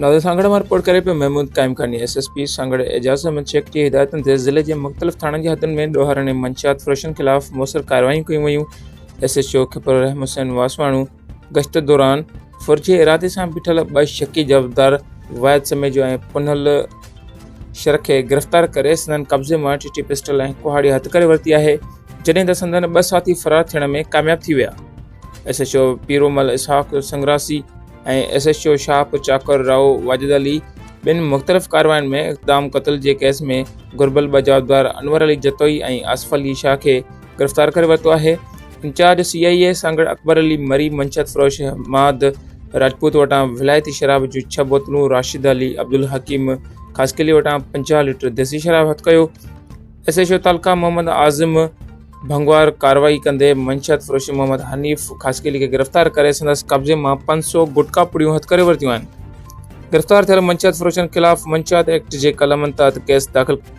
नादिर सांगड़ मां रिपोर्ट करे पियो महमूद काइमखानी। SSP सांगड़ एजाज़ अहमद शेख जी हिदायतुनि ते ज़िले जे मुख़्तलिफ़ थाणनि जी हदुनि में ॾोहर ऐं मंशियात फ़रोशनि ख़िलाफ़ मुअसर कार्रवायूं कयूं वयूं। SHO खिपर रहम हुसैन वासवाणू गश्त दौरान फुर्जे इरादे सां बीठल 2 शकी जवाबदार वाहिद समेजो ऐं पुनल शर खे गिरफ़्तार करे संदन कब्ज़े मां टीटी पिस्टल ऐं कुहाड़ी हथ करे वरिती आहे, जॾहिं त संदन 2 साथी फ़रार थियण में कामयाब थी विया। SHO पीरोमल इसहाक संग्रासी ऐं SHO शाप चाकर राव वाजिद अली ॿिनि मुख़्तलिफ़ कार्रवायुनि में इक़्तिदाम क़त्ल जे केस में घुर्बल 2 जवाबदार अनवर अली जतोई ऐं आसिफ अली शाह खे गिरफ़्तार करे वरितो आहे। इंचार्ज CIA सांगड़ अकबर अली मरी मंशियात फ़रोश हमाद राजपूत वटां विलायती शराब जूं 6 बोतलूं, राशिद अली अब्दुल हकीम ख़ासकेली वटां 50 लीटर देसी शराब हथ कयो। SHO तालका मोहम्मद आज़िम भंगवार कार्रवाई कंदे मंशियात फ़रोश मोहम्मद हनीफ़ ख़ासकेली खे गिरफ़्तार करे संदसि कब्ज़े मां 500 गुटका पुड़ियूं हथ करे वरितियूं आहिनि। गिरफ़्तार थियल मंशियात फ़रोशनि ख़िलाफ़ मंशियात एक्ट जे कलमनि तहत केस दाख़िल